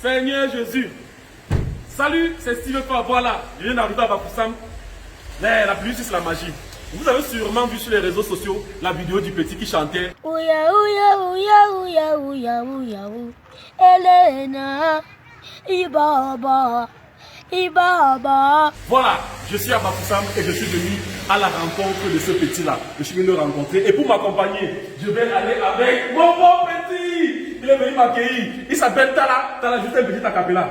Seigneur Jésus. Salut, c'est Steve Fa. Voilà, je viens d'arriver à Bafoussam. La pluie, c'est la magie. Vous avez sûrement vu sur les réseaux sociaux la vidéo du petit qui chantait. Ouya, ouya, ouya, ouya, ouya, ouya, ouya. Elena, Ibaba, Ibaba. Voilà, je suis à Bafoussam et je suis venu à la rencontre de ce petit-là. Je suis venu le rencontrer et pour m'accompagner, je vais aller avec mon bon petit. Il est venu m'accueillir. Il s'appelle Tala. Tala, juste un petit acapella.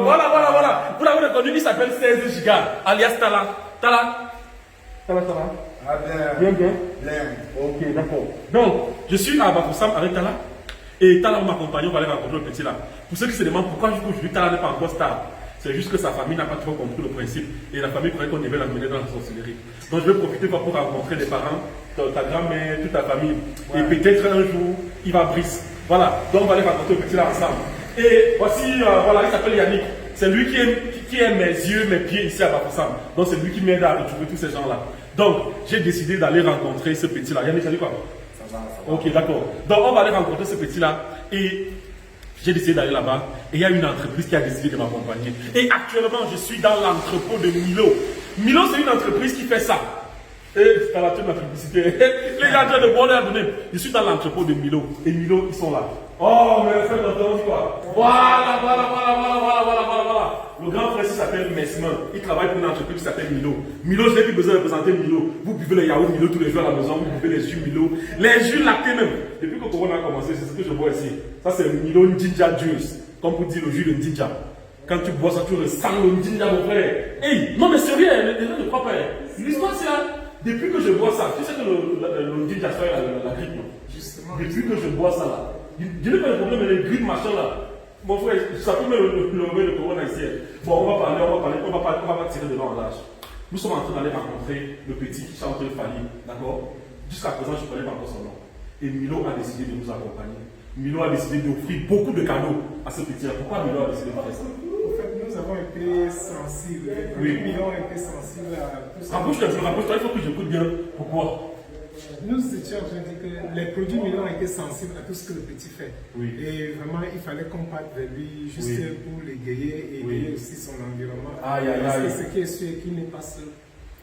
Voilà. Vous l'avez reconnu, il s'appelle 16 Giga, alias Tala. Tala. Ah bien. Bien. Ok, d'accord. Donc, je suis à Bafoussam avec Tala. Et Tala m'accompagne, on va aller rencontrer le petit là. Pour ceux qui se demandent pourquoi aujourd'hui Tala n'est pas encore star, c'est juste que sa famille n'a pas trop compris le principe. Et la famille croyait qu'on devait l'amener dans la sorcellerie. Donc je vais profiter pour rencontrer les parents, ta grand-mère, toute ta famille. Ouais. Et peut-être un jour, il va briser. Voilà, donc on va aller rencontrer le petit là ensemble. Et voici, voilà, il s'appelle Yannick. C'est lui qui aime mes yeux, mes pieds ici à Bafoussam. Donc c'est lui qui m'aide à retrouver tous ces gens-là. Donc j'ai décidé d'aller rencontrer ce petit là. Yannick, ça dit quoi? Ça va. Ok, d'accord. Donc on va aller rencontrer ce petit là. Et j'ai décidé d'aller là-bas et il y a une entreprise qui a décidé de m'accompagner. Et actuellement, je suis dans l'entrepôt de Milo. Milo, c'est une entreprise qui fait ça. Et c'est à la toute ma publicité. Les gens de boire à donner. Je suis dans l'entrepôt de Milo. Et Milo, ils sont là. Oh, mais faites attention, quoi. Voilà. Le grand frère s'appelle Mesmer. Il travaille pour une entreprise qui s'appelle Milo. Milo, je n'ai plus besoin de présenter Milo. Vous buvez les yaourts Milo tous les jours à la maison. Vous buvez les jus Milo. Les jus lactés même. Depuis que le corona a commencé, c'est ce que je vois ici. Ça, c'est Milo Ninja Juice. Comme vous dites, le jus de Ninja. Quand tu bois ça, tu ressens le Ninja, mon frère. Hey, non, mais sérieux, les gens ne croient pas. L'histoire, c'est là. Depuis que je bois ça, tu sais que le Ninja fait la grippe, non? Justement. Depuis que je bois ça, là. Je n'ai pas de problème avec les grippes, machin, là. Mon frère, ça peut le corona ici. Bon, on va pas tirer de l'an en l'âge. Nous sommes en train d'aller rencontrer le petit qui chante le Fali, d'accord? Jusqu'à présent, je ne connais pas encore son nom. Et Milo a décidé de nous accompagner. Milo a décidé d'offrir beaucoup de cadeaux à ce petit-là. Pourquoi Milo a décidé de faire ça? En fait, nous avons été sensibles. Oui. Milo a été sensible à tout ça. Rapproche-toi, il faut que j'écoute bien. Pourquoi? Nous étions en train de dire que les produits Milo ont été sensibles à tout ce que le petit fait. Oui. Et vraiment, il fallait qu'on parte vers lui juste pour l'égayer et égayer aussi son environnement. Parce que ce qui est sûr, qu'il n'est pas seul.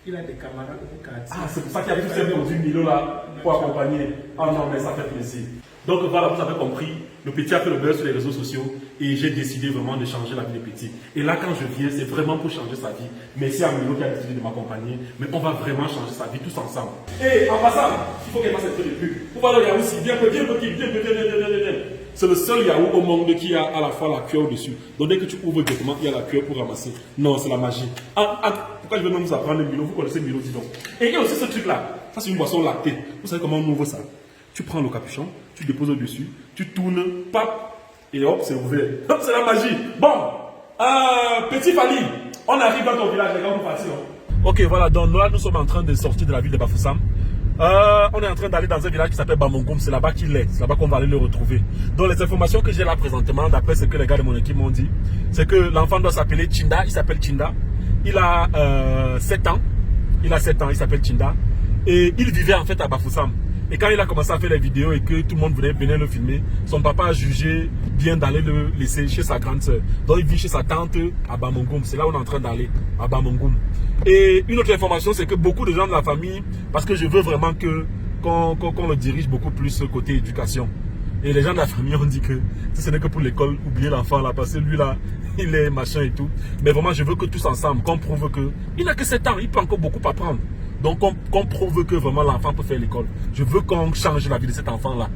Il a des camarades au quartier. Ah, c'est pour ça qu'il y a tous ces produits Milo là pour accompagner. Ah non, mais ça fait plaisir. Donc voilà, vous avez compris, le petit a fait le buzz sur les réseaux sociaux et j'ai décidé vraiment de changer la vie du petit. Et là, quand je viens, c'est vraiment pour changer sa vie. Merci à Milo qui a décidé de m'accompagner, mais on va vraiment changer sa vie tous ensemble. Et en passant, il faut qu'elle fasse un peu de pub. Pour voir le yaourt aussi, bien. C'est le seul yaourt au monde qui a à la fois la cuillère au-dessus. Donc dès que tu ouvres directement, il y a la cuillère pour ramasser. Non, c'est la magie. Pourquoi je vais même vous apprendre le Milo? Vous connaissez Milo, dis donc. Et il y a aussi ce truc-là. Ça, c'est une boisson lactée. Vous savez comment on ouvre ça? Tu prends le capuchon, tu déposes au-dessus, tu tournes, pap, et hop, c'est ouvert. Hop, c'est la magie. Bon, petit Fali, on arrive dans ton village, les gars, vous partez. Ok, voilà, donc là, nous sommes en train de sortir de la ville de Bafoussam. On est en train d'aller dans un village qui s'appelle Bamongoum, c'est là-bas qu'il est, c'est là-bas qu'on va aller le retrouver. Donc les informations que j'ai là présentement, d'après ce que les gars de mon équipe m'ont dit, c'est que l'enfant doit s'appeler Chinda, il s'appelle Chinda. Il a 7 ans, il s'appelle Chinda. Et il vivait en fait à Bafoussam. Et quand il a commencé à faire les vidéos et que tout le monde venait le filmer, son papa a jugé bien d'aller le laisser chez sa grande soeur. Donc il vit chez sa tante à Bamongoum. C'est là où on est en train d'aller, à Bamongoum. Et une autre information, c'est que beaucoup de gens de la famille, parce que je veux vraiment qu'on le dirige beaucoup plus côté éducation. Et les gens de la famille ont dit que si ce n'est que pour l'école, oubliez l'enfant là, parce que lui là, il est machin et tout. Mais vraiment, je veux que tous ensemble, qu'on prouve qu'il n'a que 7 ans, il peut encore beaucoup apprendre. Donc, qu'on prouve que vraiment l'enfant peut faire l'école. Je veux qu'on change la vie de cet enfant-là.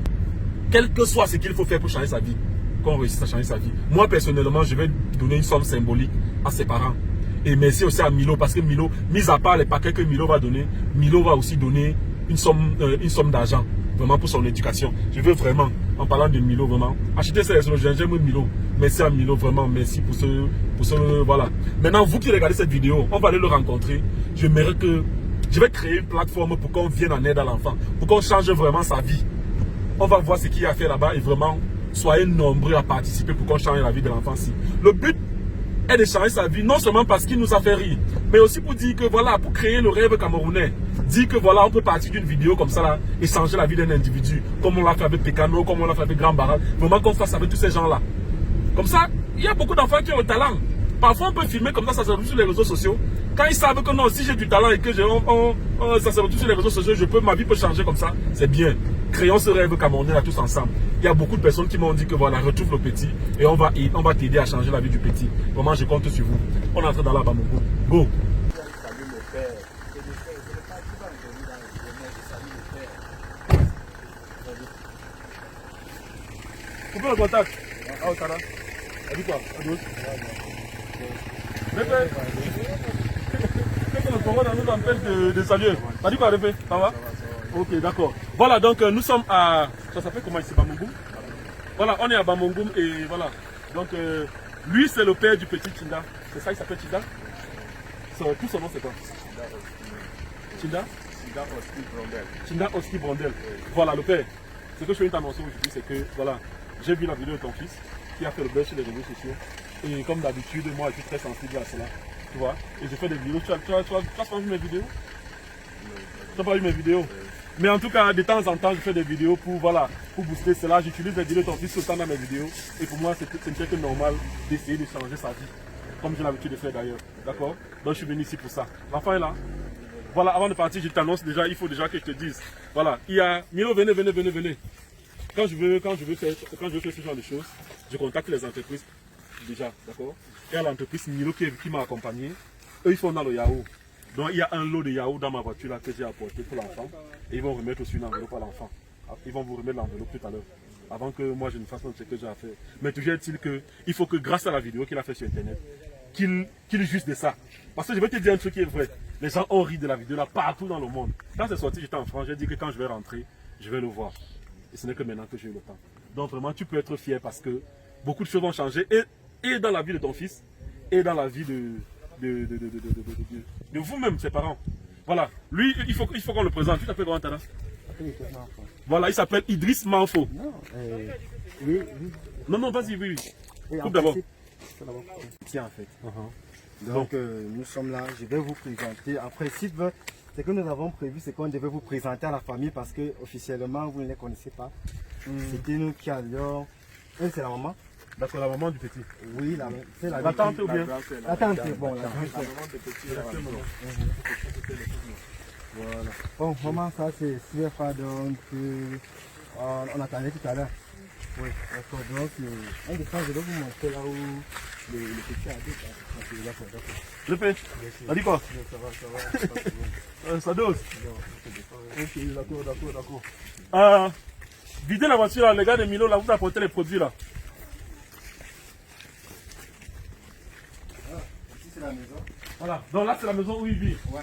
Quel que soit ce qu'il faut faire pour changer sa vie, qu'on réussisse à changer sa vie. Moi, personnellement, je vais donner une somme symbolique à ses parents. Et merci aussi à Milo, parce que Milo, mis à part les paquets que Milo va donner, Milo va aussi donner une somme d'argent, vraiment pour son éducation. Je veux vraiment, en parlant de Milo, vraiment, acheter ces slogans, j'aime Milo. Merci à Milo, vraiment, merci pour ce voilà. Maintenant, vous qui regardez cette vidéo, on va aller le rencontrer. Je vais créer une plateforme pour qu'on vienne en aide à l'enfant, pour qu'on change vraiment sa vie. On va voir ce qu'il y a à faire là-bas et vraiment, soyez nombreux à participer pour qu'on change la vie de l'enfant-ci. Le but est de changer sa vie, non seulement parce qu'il nous a fait rire, mais aussi pour dire que voilà, pour créer le rêve camerounais. dire que voilà, on peut partir d'une vidéo comme ça là et changer la vie d'un individu, comme on l'a fait avec Pécano, comme on l'a fait avec Grand Barral. Vraiment qu'on fasse avec tous ces gens-là. Comme ça, il y a beaucoup d'enfants qui ont le talent. Parfois, on peut filmer comme ça se retrouve sur les réseaux sociaux. Quand ils savent que non, si j'ai du talent et que ça se retrouve sur les réseaux sociaux, ma vie peut changer comme ça, c'est bien. Créons ce rêve camerounais là tous ensemble. Il y a beaucoup de personnes qui m'ont dit que voilà, retrouve le petit et on va t'aider à changer la vie du petit. Vraiment, je compte sur vous. On entre dans la Bamako. Go! Coupez le contact. Ah, ça va. Elle dit quoi? À gauche. Répète. Qu'est-ce que le Congo nous empêche de saluer? T'as dit quoi, Répète? Ça va? Ok, d'accord. Voilà, donc nous sommes à... Ça s'appelle comment ici, Bamongum? Voilà, on est à Bamongum et voilà. Donc, lui, c'est le père du petit Chinda. C'est ça, il s'appelle Chinda? Tout son nom, c'est quoi? Chinda? Chinda Oski Brondel. Chinda Oski Brondel. Voilà, le père. Ce que je viens t'annoncer aujourd'hui, c'est que, voilà, j'ai vu la vidéo de ton fils qui a fait le buzz sur les réseaux sociaux. Et comme d'habitude, moi, je suis très sensible à cela. Tu vois? Et je fais des vidéos. Tu as pas vu mes vidéos? Tu n'as pas vu mes vidéos? Mais en tout cas, de temps en temps, je fais des vidéos pour booster cela. J'utilise les vidéos de ton fils tout le temps dans mes vidéos. Et pour moi, c'est quelque chose de normal d'essayer de changer sa vie. Comme j'ai l'habitude de faire d'ailleurs. D'accord? Donc, je suis venu ici pour ça. L'enfant est là. Voilà, avant de partir, je t'annonce déjà, il faut déjà que je te dise. Voilà, il y a... Milo, venez. Quand je veux faire ce genre de choses, je contacte les entreprises déjà, d'accord? Et à l'entreprise Milo qui m'a accompagné, eux ils font dans le yaourt. Donc il y a un lot de yaourt dans ma voiture là que j'ai apporté pour l'enfant. Et ils vont remettre aussi une enveloppe à l'enfant. Ils vont vous remettre l'enveloppe tout à l'heure. Avant que moi je ne fasse ce que j'ai à faire. Mais toujours est-il qu'il faut que grâce à la vidéo qu'il a fait sur internet, qu'il juge de ça. Parce que je vais te dire un truc qui est vrai. Les gens ont ri de la vidéo là partout dans le monde. Quand c'est sorti, j'étais en France, j'ai dit que quand je vais rentrer, je vais le voir. Et ce n'est que maintenant que j'ai eu le temps. Donc vraiment, tu peux être fier parce que beaucoup de choses vont changer. Et dans la vie de ton fils, et dans la vie de vous-même, ses parents. Voilà. Lui, il faut qu'on le présente. Tu t'appelles comment, Tana? Voilà, il s'appelle Idriss Manfo. Non, vas-y, oui. Coupe d'abord. Tiens, en fait. Donc, nous sommes là. Je vais vous présenter. En principe, ce que nous avons prévu, c'est qu'on devait vous présenter à la famille parce que officiellement, vous ne les connaissez pas. C'était nous qui allions. Elle, c'est la maman. D'accord, la maman du petit. Oui, c'est La tante ou bien? La tante, bon, la maman du petit. Voilà. Bon, maman, ça c'est CFA, donc on attendait tout à l'heure. Oui, d'accord. Donc, un dessin, je vais vous montrer là où le petit habite. D'accord. Répète. Ça dit quoi? Ça va. Ça dose. Ok, d'accord. Videz la voiture là, les gars de Milo, là, vous apportez les produits là. Ici c'est la maison. Voilà, donc là c'est la maison où il vit. Ouais,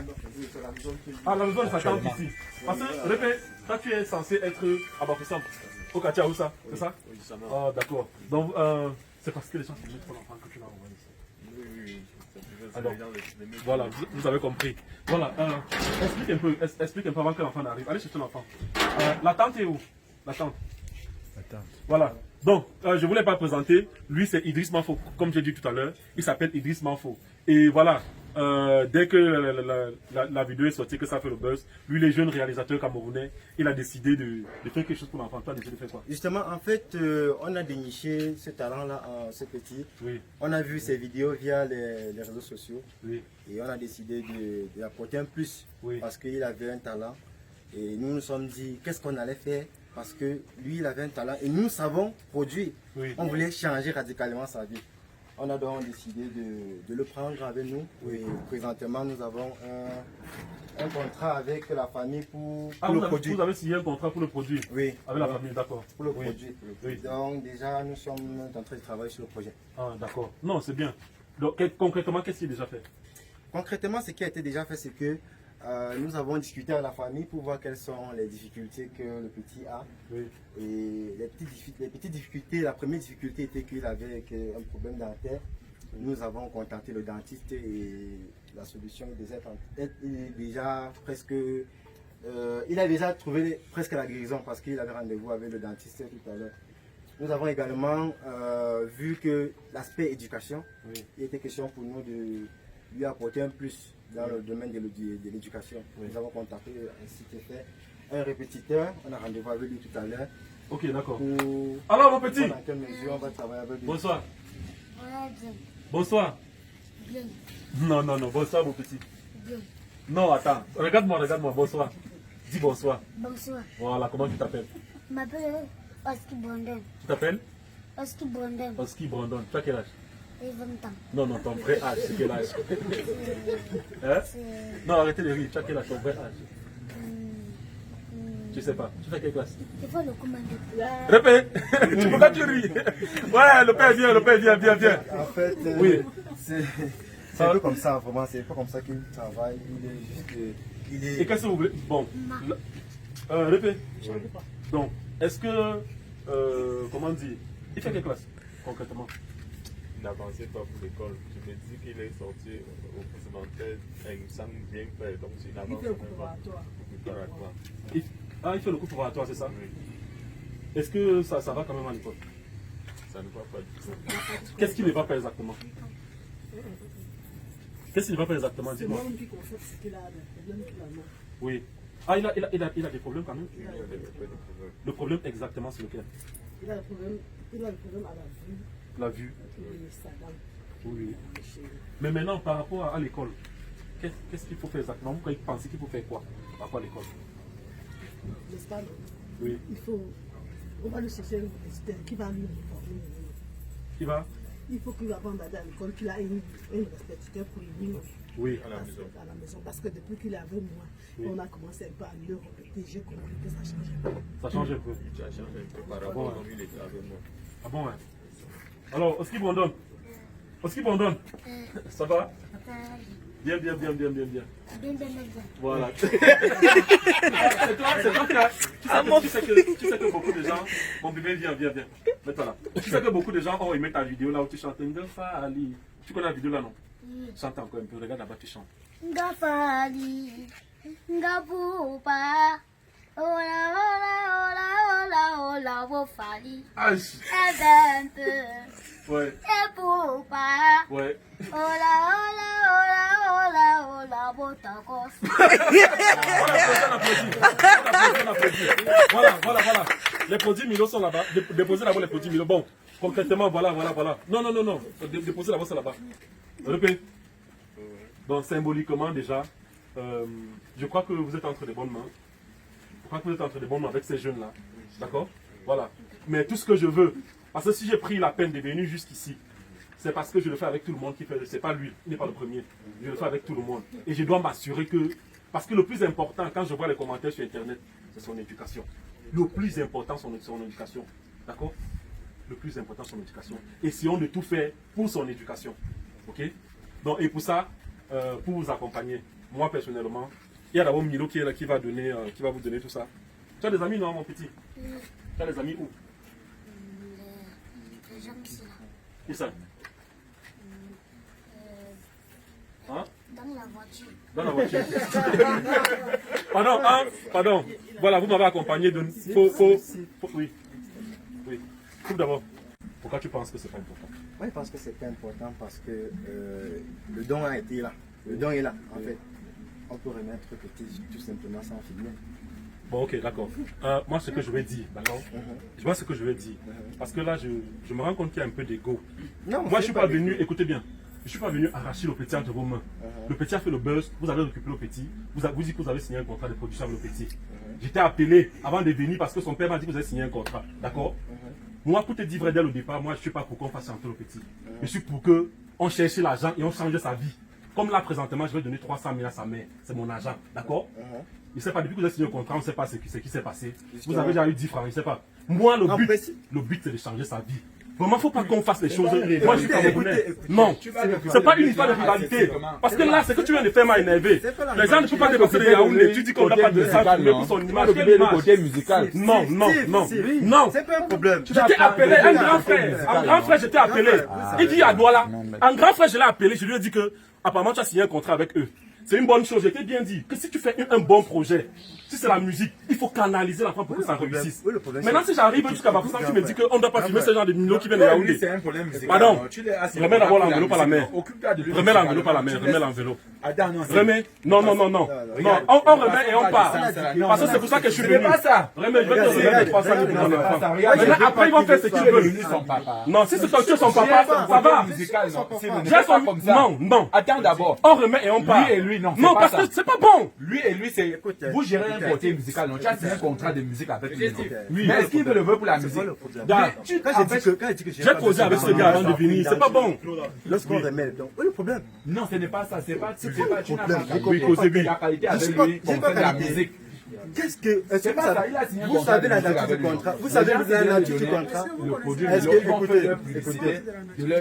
c'est la maison qui... Ah, la maison de sa tante ici. Parce que, répète, toi tu es censé être à Bafoussam, au Katia Oussa, c'est ça? Oui, ça va. Ah, d'accord. Donc, c'est parce que les gens filment trop l'enfant que tu l'as envoyé ici. Oui. Alors, voilà, vous avez compris. Voilà, explique un peu avant que l'enfant n'arrive. Allez chercher l'enfant. La tante est où? La tante. Voilà. Donc, je ne voulais pas présenter. Lui, c'est Idriss Manfo. Comme j'ai dit tout à l'heure, il s'appelle Idriss Manfo. Et voilà, dès que la vidéo est sortie, que ça fait le buzz, lui, les jeunes réalisateurs camerounais, il a décidé de faire quelque chose pour l'enfant. Toi, tu as décidé de faire quoi? Justement, en fait, on a déniché ce talent-là, ce petit. Oui. On a vu ses vidéos via les réseaux sociaux. Oui. Et on a décidé de apporter un plus. Oui. Parce qu'il avait un talent. Et nous nous sommes dit, qu'est-ce qu'on allait faire? Parce que lui, il avait un talent. Et nous savons produire. Oui. On voulait changer radicalement sa vie. On a donc décidé de le prendre avec nous. Et présentement, nous avons un contrat avec la famille pour le produit. Vous avez signé un contrat pour le produit? Oui. Avec la famille, d'accord. Pour le produit. Oui. Donc déjà, nous sommes en train de travailler sur le projet. Ah, d'accord. Non, c'est bien. Donc, concrètement, qu'est-ce qui est déjà fait? Concrètement, ce qui a été déjà fait, c'est que nous avons discuté avec la famille pour voir quelles sont les difficultés que le petit a. Oui. Et les petites difficultés, la première difficulté était qu'il avait un problème dentaire. Nous avons contacté le dentiste et la solution est déjà presque... il a déjà trouvé presque la guérison parce qu'il avait rendez-vous avec le dentiste tout à l'heure. Nous avons également vu que l'aspect éducation, il était question pour nous de lui apporter un plus. dans le domaine de l'éducation. Nous avons contacté un site fait, un répétiteur, on a rendez-vous avec lui tout à l'heure. Ok, d'accord. Pour Alors, mon petit. voir dans quelle mesure on va travailler avec lui. Bonsoir. Voilà, bien. Bonsoir. Bien. Non, non, non. Bonsoir, mon petit. Bien. Non, attends. Regarde-moi, regarde-moi. Bonsoir. Dis bonsoir. Bonsoir. Voilà, comment tu t'appelles? Je m'appelle Oski Brandon. Tu t'appelles Oski Brandon. Oski Brandon. Tu as quel âge? J'ai 20 ans. Non, non, ton vrai âge, c'est quel âge? Hein? C'est. Non, arrêtez de rire. Tu as quel âge, ton vrai âge? Je sais pas. Tu fais quelle classe? Il faut le commander. Répète. Pourquoi tu ris? Ouais, le père vient, viens. En fait, Oui. c'est un peu comme ça, vraiment. C'est pas comme ça qu'il travaille. Il est juste. Il est... Et qu'est-ce que vous voulez? Bon. Répète. Donc, est-ce que. Comment dire? Il fait quelle classe, concrètement? Il n'avançait pas pour l'école. Je me dis qu'il est sorti au présentaire. Il me semble bien faire. Donc, il n'avance pas au préparatoire. Il fait le cours préparatoire, c'est ça? Oui. Est-ce que ça va quand même à l'école? Ça ne va pas du tout. Qu'est-ce qu'il ne va pas exactement? Qu'est-ce qu'il ne va pas exactement? Dis-moi. C'est moi qui constate ce qu'il a, le problème qu'il a. Oui. Ah, il a des problèmes quand même? Il a développé des problèmes. Le problème exactement, c'est lequel? Il a le problème à la vue La vue. et sa dame. Oui. Mais maintenant, par rapport à l'école, qu'est-ce qu'il faut faire exactement? Vous pensez qu'il faut faire quoi par rapport à l'école? N'est-ce pas? Oui. On va le chercher un expert qui va lui informer. Qui va? Il faut qu'il va prendre à l'école, qu'il a une répétiteur pour lui. Oui. À la maison. À la maison. Parce que depuis qu'il est avec moi, Oui. on a commencé un peu à le répéter. J'ai compris que ça change un peu. Ça change un peu. Tu as changé un peu par rapport à comme il était avec moi. Ah bon, ouais. Alors, Oski Brandon. Oski Brandon. Ça va? Bien. Bien. Voilà. C'est toi qui as. Tu sais que beaucoup de gens. Mon bébé, viens. Mets-toi là. Tu sais que beaucoup de gens ont aimé ta vidéo là où tu chantes Ngafali. Tu connais la vidéo là, non? Chante encore un peu. Regarde là-bas, tu chantes. Ngafali, Ngapupa, Ola, Wofali, Aïe. Ebempe, Ouais. Epupa, Ouais. Ola, Botakos. On applaudit. Voilà. Les produits Milo sont là-bas. Déposez d'abord les produits Milo. Bon, concrètement, voilà. Non. Déposez d'abord ça là-bas. Répète. Donc, symboliquement, déjà, je crois que vous êtes entre de bonnes mains. Je crois que vous êtes entre de bonnes mains avec ces jeunes-là. D'accord? Voilà. Mais tout ce que je veux, parce que si j'ai pris la peine de venir jusqu'ici, c'est parce que je le fais avec tout le monde qui fait. C'est pas lui, il n'est pas le premier. Je le fais avec tout le monde. Et je dois m'assurer que. Parce que le plus important, quand je vois les commentaires sur Internet, c'est son éducation. Le plus important, c'est son éducation. D'accord? Le plus important, c'est son éducation. Essayons de tout faire pour son éducation. Ok? Donc, et pour ça, pour vous accompagner, moi personnellement, il y a d'abord Milo qui est là, qui va vous donner tout ça. Tu as des amis, non, mon petit? Tu as des amis où? Les gens qui sont là. Où ça? Hein? Dans la voiture. Dans la voiture. Pardon. Voilà, vous m'avez accompagné de. Oui. Tout d'abord, pourquoi tu penses que c'est pas important? Moi, je pense que c'est pas important parce que le don a été là. Le don est là, en fait. On peut remettre petit tout simplement sans filmer. Bon, ok, d'accord. Moi, ce que je vais dire, d'accord? Je vois ce que je vais dire. Parce que là, je me rends compte qu'il y a un peu d'ego. Non, Moi, je ne suis pas venu, écoutez bien, je ne suis pas venu arracher le petit entre vos mains. Le petit a fait le buzz, vous avez récupéré le petit, vous dites que vous avez signé un contrat de production avec le petit. J'étais appelé avant de venir parce que son père m'a dit que vous avez signé un contrat, d'accord? Moi, pour te dire vrai dès le départ, moi, je ne suis pas pour qu'on fasse chanter le petit. Je suis pour qu'on cherche l'argent et on change sa vie. Comme là, présentement, je vais donner 300 000 à sa mère. C'est mon argent, d'accord? Je ne sais pas, depuis que vous avez signé un contrat, on ne sait pas ce qui s'est passé. Vous avez déjà eu 10 francs, je ne sais pas. Moi, le but, c'est de changer sa vie. Vraiment, il ne faut pas qu'on fasse les choses. Moi, je suis camerounais. Non, c'est pas une histoire de rivalité. Parce que là, ce que tu viens de faire m'a énervé. Les gens ne peuvent pas dépasser les Yaoundé. Tu dis qu'on n'a pas de ça, mais pour son image. Le côté musical. Non. C'est pas un problème. J'étais appelé, un grand frère, j'étais appelé. Il dit à Douala, un grand frère, je l'ai appelé, je lui ai dit que, apparemment, tu as signé un contrat avec eux. C'est une bonne chose, je t'ai bien dit que si tu fais un bon projet, si si c'est la musique, il faut canaliser l'enfant pour que ça réussisse. Oui, le problème, Maintenant, si j'arrive jusqu'à Bafoussam, tu me dis qu'on ne doit pas filmer ce genre de Milo qui vient de Yaoundé. C'est un problème musical. Pardon. Tu l'es assez- Remets d'abord l'enveloppe à la main. Occupe-toi de lui. Remets l'enveloppe à la main, remets l'enveloppe. Attends, non. Remets. Non, non, non, non. Non, on remet et on part. Parce que c'est pour ça que je suis Ce venu. n'est pas ça. Remets, je vais te remettre 300 000 pour mon enfant. Regarde, Maintenant, après, ils vont faire ce qu'ils veulent. son papa. Non, si c'est ton son papa, ça va. Musical, non. J'ai son... Non, non. Attends d'abord. On remet et on part. Lui et lui, non. Non, c'est parce pas ça. que c'est pas bon. Lui et lui, c'est. Vous gérez un côté musical, non. Tu as signé un contrat de musique avec lui. non. Oui. Mais est-ce qu'il le veut pour la musique? C'est pas le problème. Gars, Quand j'ai dit que j'ai causé avec ce gars avant de venir. C'est pas bon. Lorsqu'on remet, donc, où est le problème? Non, ce n'est pas ça. C'est pas. Tu quoi le n'as problème? pas J'ai compris. compris. La qualité Je suis avec pas- lui, j'ai qu'on pas fait de la qualité. musique. Qu'est-ce que. Est-ce C'est que pas vous ça, savez, il a signé un vous contrat savez de la musique nature du avec lui. contrat? Vous Les savez gens la qui viennent nature du donner contrat? Le produit, Est-ce ils que, vont écoutez, faire leur publicité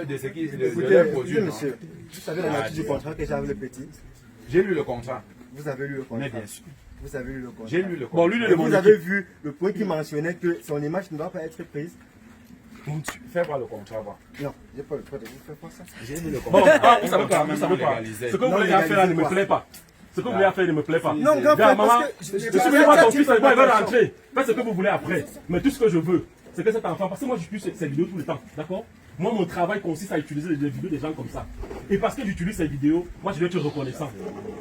de ce qui de écoutez, leur produit. écoutez, non. monsieur, vous savez la nature du contrat que j'ai avec le petit? J'ai lu le contrat. Vous avez lu le contrat? Mais bien sûr. Vous avez lu le contrat? J'ai lu le contrat. Bon, lui, il est Et de mon vous avez équipe. vu le point qui mentionnait que son image ne doit pas être prise? Fais voir le contrat, voir. Non, j'ai pas le droit de vous faire voir ça. J'ai lu le Bon, contrat. ah, vous savez pas, vous savez pas. Légalisé. Ce que vous Non, voulez faire là ne me légalisé plaît pas. Ce que vous voulez faire ne me plaît pas. Non, grand Gars, frère, maman, parce que je suis venu voir ton fils, il va rentrer. Faites ce que vous voulez après. Mais tout ce que je veux, c'est que cet enfant, parce que moi je suis ces vidéos tout le temps, d'accord? Moi, mon travail consiste à utiliser les vidéos des gens comme ça. Et parce que j'utilise ces vidéos, moi je dois être reconnaissant.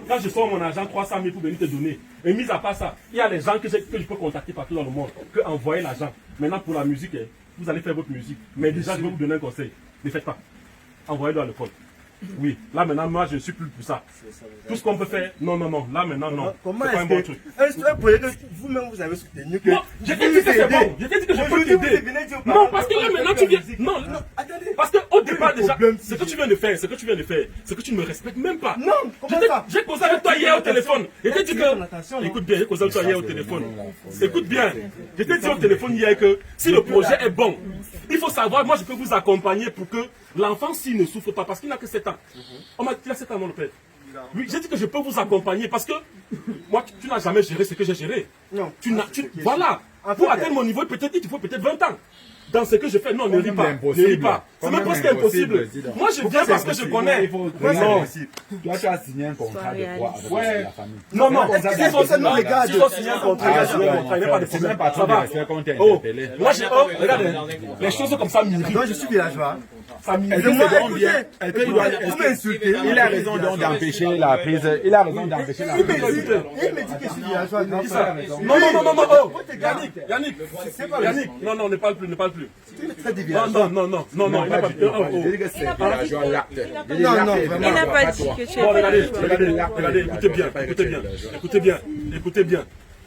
Quand je sors mon argent, 300 000 pour venir te donner. Et mis à part ça, il y a les gens que je peux contacter partout dans le monde, que envoyer l'argent. Maintenant, pour la musique, vous allez faire votre musique. Mais déjà, je vais vous donner un conseil. Ne faites pas. Envoyez-le à l'école. Oui, là maintenant, moi je ne suis plus pour ça. Tout ce qu'on peut faire, non, non, non, là maintenant, non. Comment C'est pas un est-ce bon que truc. un projet que vous-même vous avez soutenu que Moi, je t'ai dit que c'est bon. Je t'ai dit que je peux t'aider. Non, parce que là maintenant tu viens. Non, non. Attendez. Parce qu'au départ déjà, problème, ce que tu viens de faire, c'est que tu ne me respectes même pas. Non, comment ça? J'ai causé avec toi hier au téléphone. Je t'ai dit Attention, que. non. Écoute bien, j'ai causé avec toi hier au téléphone. Écoute bien. Je t'ai dit au téléphone hier que si le projet est bon, il faut savoir, moi je peux vous accompagner pour que l'enfant s'il ne souffre pas, parce qu'il n'a que 7 ans. On m'a dit qu'il a 7 ans, mon père. Oui, j'ai dit que je peux vous accompagner parce que moi, tu n'as jamais géré ce que j'ai géré. Non. Voilà. Pour atteindre mon niveau, peut-être il te faut peut-être 20 ans. Dans ce que je fais, non, ne ris pas. Ne ris pas. C'est même presque impossible. Moi, je viens parce que je connais. Toi, tu as signé un contrat de droit avec la famille. Non, non. S'ils ont signé un contrat, il n'y a pas de problème. Ça va. Oh, moi, regarde, les choses comme ça m'irritent. Moi je suis villageois. Ça m'irrite. Vous m'insultez. Il a raison donc d'empêcher la prise. Il a raison d'empêcher la Il prise. me dit que je suis villageois. grand frère. Non, non, non, non, non, oh, Yannick, non, non, ne parle plus, ne parle plus. C'est très Non, villageois. non, non, non, non, non, il n'a pas dit. Oh, oh. Je dis que c'est villageois l'acte. Non, non, vraiment. Il n'a pas dit que tu Bon, es regardez, écoutez bien, écoutez bien.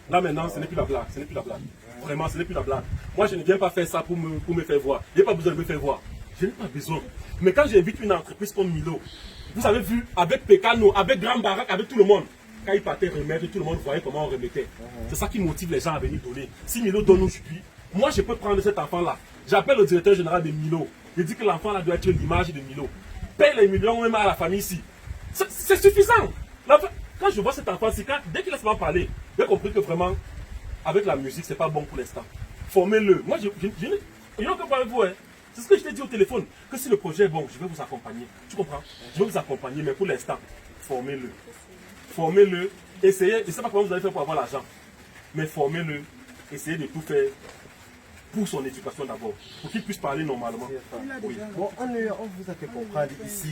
Là maintenant, ce n'est plus la blague, ce n'est plus la blague. Vraiment, ce n'est plus la blague. Moi, je ne viens pas faire ça pour me faire voir. Il n'y a pas besoin de me faire voir. Je n'ai pas besoin. Mais quand j'invite une entreprise comme Milo, vous avez vu, avec Pekano, avec Grand Barak, avec tout le monde, quand il partait remettre, tout le monde voyait comment on remettait. C'est ça qui motive les gens à venir donner. Si Milo donne aujourd'hui, moi je peux prendre cet enfant-là. J'appelle le directeur général de Milo. Je dis que l'enfant-là doit être l'image de Milo. Paye les millions même à la famille ici. C'est suffisant. Quand je vois cet enfant-ci, dès qu'il laisse moi parler, j'ai compris que vraiment, avec la musique, c'est pas bon pour l'instant. Formez-le. Moi, je n'ai aucun problème avec vous. Hein. C'est ce que je t'ai dit au téléphone. Que si le projet est bon, je vais vous accompagner. Tu comprends? Je vais vous accompagner, mais pour l'instant, formez-le. Formez-le. Essayez. Je ne sais pas comment vous allez faire pour avoir l'argent. Mais formez-le. Essayez de tout faire pour son éducation d'abord. Pour qu'il puisse parler normalement. Oui. Bon, on vous a fait comprendre ici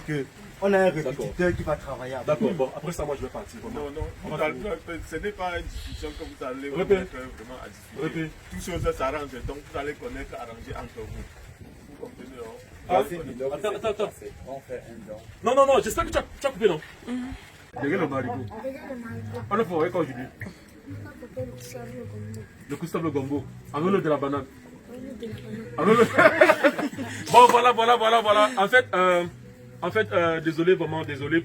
qu'on a un répétiteur qui va travailler avec. D'accord. Bon, après ça, moi, je vais partir. Vraiment. Non, ce n'est pas une discussion que vous allez Répète. mettre vraiment à discuter. Répète. Toutes choses s'arrangent, donc vous allez connaître, arranger entre vous. Vous comprenez, non? Ah, attends. On fait un don. Non, non, non, j'espère que tu as coupé, non? Derrière le marigot. On a fait quoi aujourd'hui? Le Christophe le Gombo. Avec le de la banane. Avec le... Bon, voilà. En fait, désolé, vraiment, désolé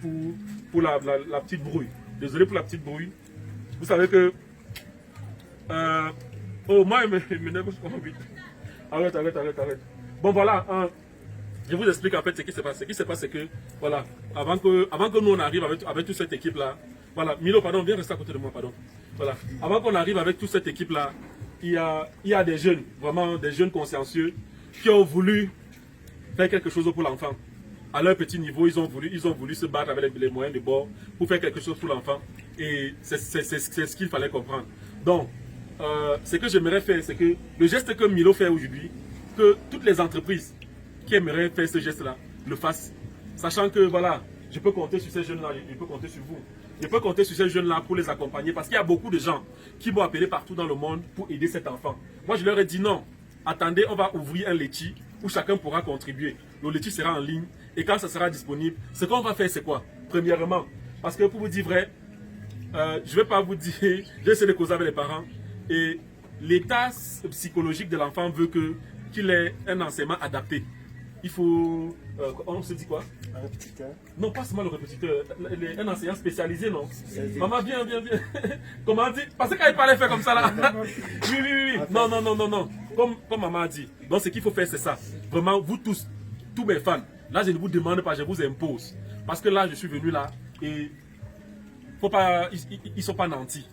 pour la petite brouille. Désolé pour la petite brouille. Vous savez que... Oh, moi, il m'énerve vite. Arrête. Bon, voilà. Je vous explique en fait ce qui se passe. Ce qui se passe, c'est que, voilà, avant que nous on arrive avec toute cette équipe-là, voilà, Milo, pardon, viens rester à côté de moi, pardon. Voilà, avant qu'on arrive avec toute cette équipe-là, il y a des jeunes, vraiment des jeunes consciencieux, qui ont voulu faire quelque chose pour l'enfant. À leur petit niveau, ils ont voulu se battre avec les moyens de bord pour faire quelque chose pour l'enfant. Et c'est ce qu'il fallait comprendre. Donc, ce que j'aimerais faire, c'est que le geste que Milo fait aujourd'hui, que toutes les entreprises qui aimeraient faire ce geste-là le fassent. Sachant que, voilà, je peux compter sur ces jeunes-là, je peux compter sur vous. Je peux compter sur ces jeunes-là pour les accompagner parce qu'il y a beaucoup de gens qui vont appeler partout dans le monde pour aider cet enfant. Moi, je leur ai dit non, attendez, on va ouvrir un Litchi où chacun pourra contribuer. Le Litchi sera en ligne et quand ça sera disponible, ce qu'on va faire, c'est quoi? Premièrement, parce que pour vous dire vrai, je ne vais pas vous dire, j'ai essayé de causer avec les parents et l'état psychologique de l'enfant veut qu'il ait un enseignement adapté. Il faut, on se dit quoi? Un répétiteur. Non, pas seulement le répétiteur, un enseignant spécialisé, non? Maman, viens. Comment dire? Parce que quand il parlait faire comme ça là. Oui. Non. Comme maman a dit. Donc ce qu'il faut faire, c'est ça. Vraiment, vous tous mes fans, là je ne vous demande pas, je vous impose. Parce que là, je suis venu là et faut pas, ils ne sont pas nantis.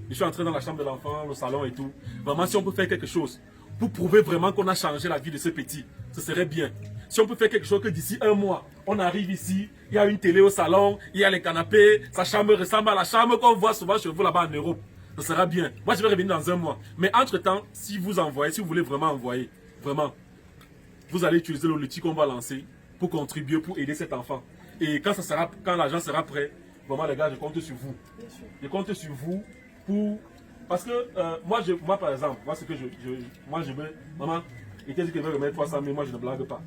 Je suis entré dans la chambre de l'enfant, le salon et tout. Vraiment, si on peut faire quelque chose pour prouver vraiment qu'on a changé la vie de ce petit, ce serait bien. Si on peut faire quelque chose que d'ici un mois, on arrive ici, il y a une télé au salon, il y a les canapés, sa chambre ressemble à la chambre qu'on voit souvent chez vous là-bas en Europe. Ce sera bien. Moi, je vais revenir dans un mois. Mais entre-temps, si vous envoyez, si vous voulez vraiment envoyer, vraiment, vous allez utiliser le Litchi qu'on va lancer pour contribuer, pour aider cet enfant. Et quand l'argent sera prêt, vraiment les gars, je compte sur vous. Je compte sur vous pour... Parce que moi par exemple, moi ce que je veux, maman, et qu'est-ce que je veux remettre 300 000, moi je ne blague pas.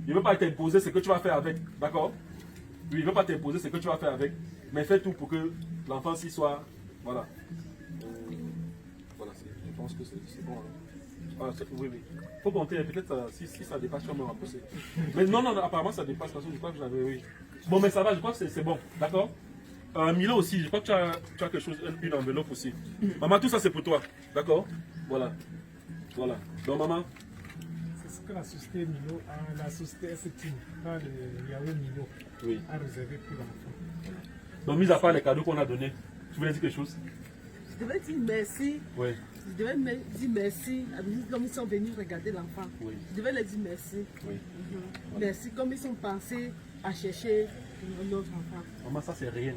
Je ne veux pas t'imposer ce que tu vas faire avec, d'accord? Oui, je ne veux pas t'imposer ce que tu vas faire avec, mais fais tout pour que l'enfant s'y soit, voilà. Voilà, je pense que c'est bon. Hein. Oui. Faut compter, peut-être si ça dépasse, tu vas me repousser. Mais non, apparemment ça dépasse, parce que je crois que j'avais, oui. Bon, mais ça va, je crois que c'est bon, d'accord? Milo aussi, je crois que tu as quelque chose, une enveloppe aussi. Maman, tout ça c'est pour toi, d'accord? Voilà. Donc maman. C'est ce que la société Milo, la société STI, le Yahoo Milo, a réservé pour l'enfant. Donc mis à part les cadeaux qu'on a donnés, tu voulais dire quelque chose? Je devais dire merci. Oui. Je devais dire merci à comme ils sont venus regarder l'enfant. Oui. Je devais leur dire merci. Oui. Merci, comme ils sont pensés à chercher notre enfant. Maman, ça c'est rien.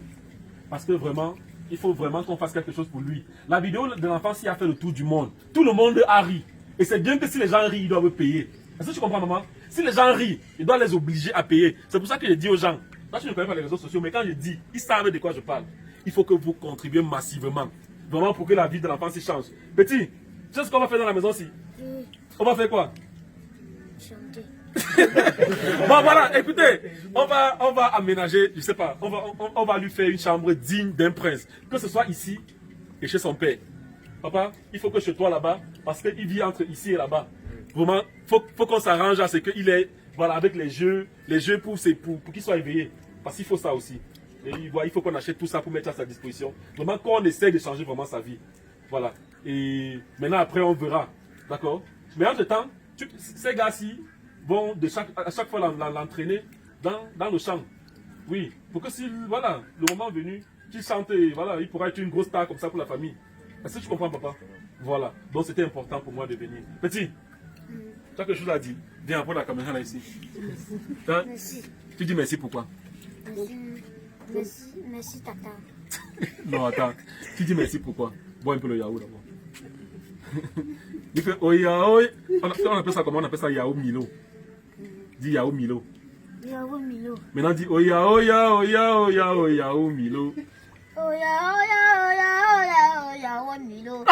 Parce que vraiment, il faut vraiment qu'on fasse quelque chose pour lui. La vidéo de l'enfant s'y a fait le tour du monde. Tout le monde a ri. Et c'est bien que si les gens rient, ils doivent payer. Est-ce que tu comprends, maman? Si les gens rient, ils doivent les obliger à payer. C'est pour ça que je dis aux gens, là tu ne connais pas les réseaux sociaux, mais quand je dis, ils savent de quoi je parle. Il faut que vous contribuez massivement. Vraiment pour que la vie de l'enfant s'y change. Petit, tu sais ce qu'on va faire dans la maison-ci? On va faire quoi? Chanter. Bon voilà, écoutez, on va aménager, je sais pas, on va lui faire une chambre digne d'un prince. Que ce soit ici et chez son père. Papa, il faut que chez toi là-bas, parce qu'il vit entre ici et là-bas. Vraiment, faut qu'on s'arrange à ce qu'il est, voilà, avec les jeux pour qu'il soit éveillé. Parce qu'il faut ça aussi. Et il faut qu'on achète tout ça pour mettre à sa disposition. Vraiment qu'on essaie de changer vraiment sa vie. Voilà. Et maintenant après on verra. D'accord? Mais entre temps, ces gars-ci vont à chaque fois l'entraîner dans le chant. Oui. Pour que si, voilà, le moment venu, qu'il chante, voilà, il pourra être une grosse star comme ça pour la famille. Est-ce que tu comprends, papa? Voilà. Donc c'était important pour moi de venir. Petit, tu as quelque chose à dire? Viens, prends la caméra là ici. Hein? Merci. Tu dis merci pourquoi? Merci, tata. Non, attends. Tu dis merci pourquoi? Bois un peu le yaourt d'abord. Il fait oya oya. On appelle ça comment? On appelle ça Yahoo Milo. Dis Yahoo Milo. Yahoo Milo. Maintenant dis oya oya oya oya oya Yahoo Milo. Oya, Yahoo Milo.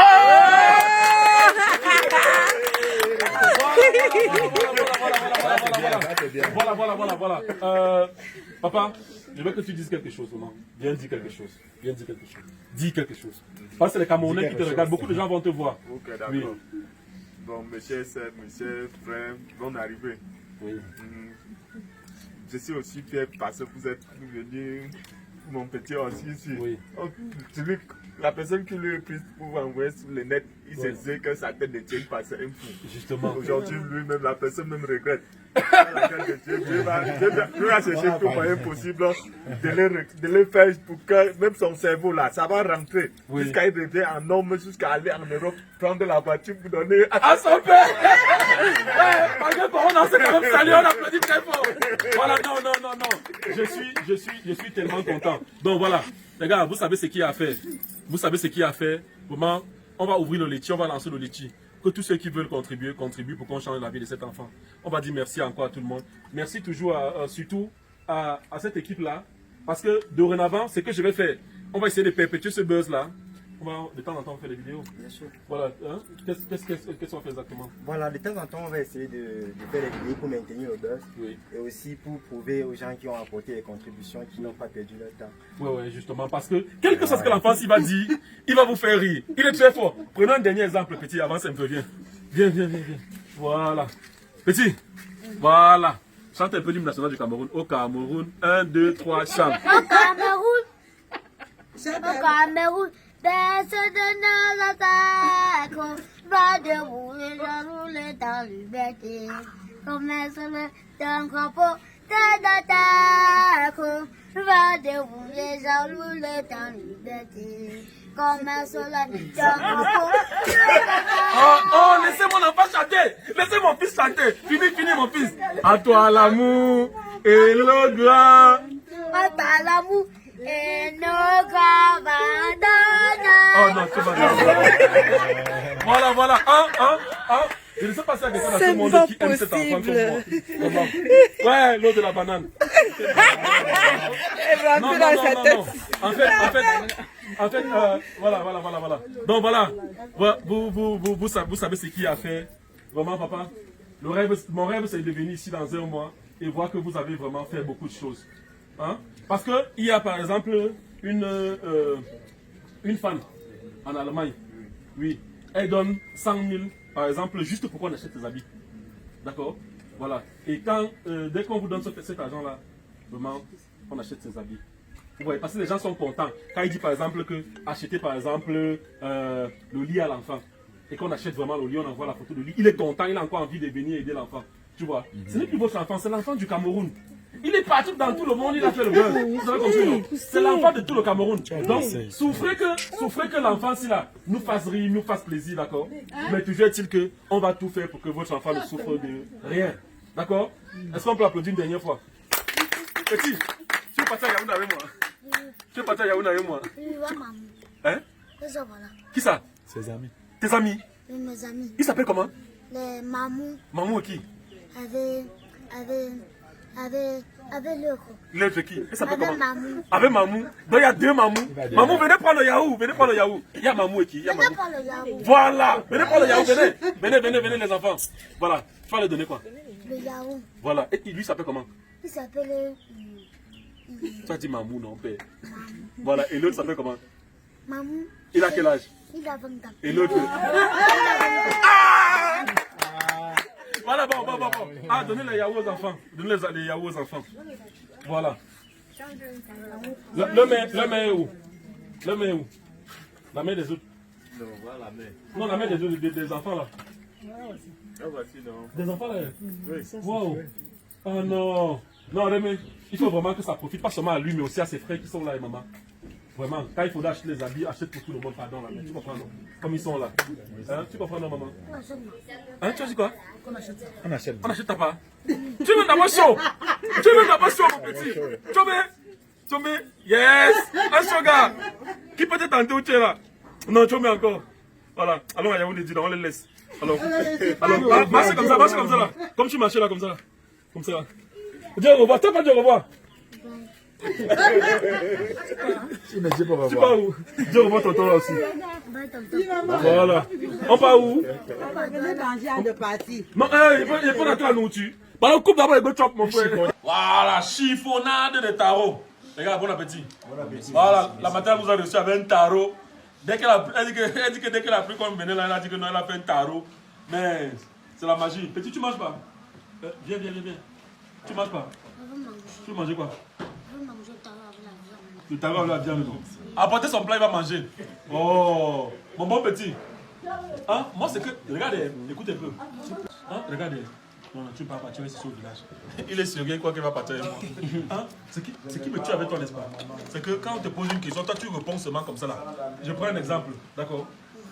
Voilà. Papa, je veux que tu dises quelque chose, maman. Viens dire quelque chose. Dis quelque chose. Parce que les Camerounais qui te regardent, beaucoup de gens vont te voir. Ok, d'accord. Oui. Bon, monsieur Seb, monsieur Frère, bonne arrivée. Oui. Je suis aussi fier parce que vous êtes venus, mon petit aussi ici. Oui. Oh, la personne qui lui a pris pour vous envoyer sur le net, il se disait que sa tête de Dieu passait un fou. Justement. Aujourd'hui, lui-même, la personne même regrette. Dieu va chercher tout moyen possible de le faire pour que même son cerveau là, ça va rentrer jusqu'à il revient en homme, jusqu'à aller en Europe, prendre la voiture pour donner à son père. Malgré qu'on a quand même salué, on applaudit très fort. Voilà, non. Je suis tellement content. Donc voilà, les gars, vous savez ce qu'il y a à faire. Vraiment, on va ouvrir le laitier, on va lancer le laitier. Que tous ceux qui veulent contribuer, contribuent pour qu'on change la vie de cet enfant. On va dire merci encore à tout le monde. Merci toujours, surtout à cette équipe-là. Parce que dorénavant, ce que je vais faire, on va essayer de perpétuer ce buzz-là. On va de temps en temps faire des vidéos. Bien sûr. Voilà. Hein? Qu'est-ce qu'on fait exactement? Voilà, de temps en temps, on va essayer de faire des vidéos pour maintenir le buzz. Oui. Et aussi pour prouver aux gens qui ont apporté des contributions, qui n'ont pas perdu leur temps. Oui, justement. Parce que, quel que soit ce que l'enfant il va dire, il va vous faire rire. Il est très fort. Prenons un dernier exemple, petit. Avance un peu, viens. Viens. Voilà. Petit. Voilà. Chante un peu l'hymne national du Cameroun. Au Cameroun. 1, 2, 3, chante. Au Cameroun, personne ne nous attaque. Va debout et rouler dans liberté. Comme un soleil d'un crapaud d'attaque. Va debout et rouler dans liberté. Comme un soleil d'un crapaud d'attaque. Oh, laissez mon enfant chanter. Laissez mon fils chanter. Fini, mon fils. À toi l'amour et le gloire. À toi l'amour et nos gravadons. Oh non, c'est pas Voilà. Je ne sais pas si il y a quelqu'un dans ce monde qui aime cet enfant comme moi. Ouais, l'eau de la banane. Non. En fait, voilà. Donc voilà, vous savez ce qu'il a fait. Vraiment, papa, mon rêve, c'est de venir ici dans un mois et voir que vous avez vraiment fait beaucoup de choses. Hein? Parce qu'il y a par exemple une femme en Allemagne. Oui, elle donne 100 000 par exemple juste pour qu'on achète ses habits. D'accord? Voilà. Et dès qu'on vous donne cet argent-là, vraiment, on achète ses habits. Vous voyez, parce que les gens sont contents. Quand il dit par exemple que acheter par exemple le lit à l'enfant et qu'on achète vraiment le lit, on envoie la photo de lit, il est content, il a encore envie de venir aider l'enfant. Tu vois? Ce n'est plus votre enfant, c'est l'enfant du Cameroun. Il est parti dans tout le monde, il a fait le buzz. Vous avez compris, non? C'est l'enfant de tout le Cameroun. Donc, souffrez que l'enfant, si là, nous fasse rire, nous fasse plaisir, d'accord? Mais toujours est-il qu'on va tout faire pour que votre enfant ne souffre de rien. D'accord? Est-ce qu'on peut applaudir une dernière fois? Petit, tu veux partir à Yaoundé avec moi? Tu veux partir à Yaoundé avec moi? Hein? Qui ça? Ses amis. Tes amis? Mes amis. Ils s'appellent comment? Les mamous. Mamou et qui? Avec l'autre. L'autre qui? Il s'appelle comment? Mamou. Avec Mamou. Donc il y a deux Mamou. Mamou, venez prendre le Yahoo. Il y a Mamou et qui? Il y a Mamou. Pas le Yahoo. Voilà. Venez prendre le Yahoo. Venez les enfants. Voilà. Tu vas leur donner quoi? Le Yahoo. Voilà. Et lui s'appelle comment? Il s'appelle Tu as dit Mamou, non, père? Voilà. Et l'autre s'appelle comment? Mamou. Il a quel âge? Il a 20 ans. Et l'autre? Voilà, bon. Ah, donnez les Yahoo aux enfants. Donnez les Yahoo aux enfants. Voilà. Le main est où? Le main est où? La main des autres? Non, voilà la main. Non, la main des enfants là. Ah, voici, non. Des enfants là? Oui. Wow. Oh non. Non, Rémi, il faut vraiment que ça profite pas seulement à lui, mais aussi à ses frères qui sont là et maman. Vraiment, quand il faudra acheter les habits, achète pour tout le monde, pardon, là, mais tu comprends, non? Comme ils sont là. Hein? Tu comprends, non, maman? Hein? Tu as dit quoi? On achète. On n'achète pas. Tu veux d'abord chaud? Mon petit? Chomé? Yes! Un shoga! Qui peut te tenter où tu es là? Non, Chomé encore. Voilà. Allons à Yaoundé, on les laisse. Alors, marche comme ça, là. Comme tu marchais là, comme ça, là. Comme ça, là. Dis au revoir. T'as pas dit au revoir? Tu pars où? Dis au revoir tonton là aussi. Voilà. On part où? On va donner manger à deux parties. Non, il faut la nourriture. Bah, on coupe d'abord les chop, mon frère. Voilà, chiffonnade de tarot. Les gars, bon appétit. Voilà, la matin, vous avez reçu avec un tarot. Elle dit que dès qu'elle a pris comme venait là, elle a dit que non, elle a fait un tarot. Mais c'est la magie. Petit, tu manges pas? Viens. Tu manges pas? Tu veux manger quoi? Le tarot avec la viande, non? Apportez son plat, il va manger. Oh, mon bon petit. Hein? Moi, c'est que. Regardez, écoutez un peu. Hein? Regardez. Non, tu ne pars pas, tu vas ici au village. Il est sérieux, il croit qu'il va partir avec moi. Hein? Ce qui me tue avec toi, n'est-ce pas? C'est que quand on te pose une question, toi tu réponds seulement comme ça là. Je prends un exemple, d'accord?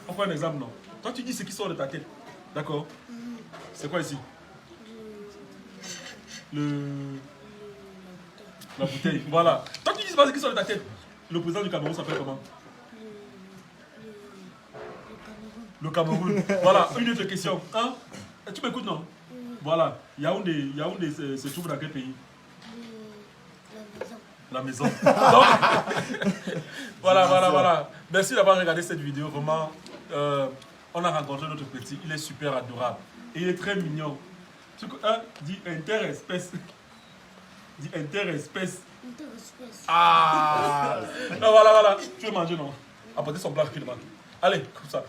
On prend un exemple, non? Toi tu dis ce qui sort de ta tête, d'accord? C'est quoi ici? La bouteille, voilà. Toi tu dis pas ce qui sort de ta tête. Le président du Cameroun s'appelle comment? Le Cameroun. Voilà, une autre question. Hein? Tu m'écoutes, non? Voilà, Yaoundé se trouve dans quel pays? La maison. Donc, voilà. Merci d'avoir regardé cette vidéo. Vraiment, on a rencontré notre petit. Il est super adorable. Et il est très mignon. Dit interespèce. Dit interespèce. Ah! Voilà. Tu veux manger, non? Apportez son plat rapidement. Allez, comme ça.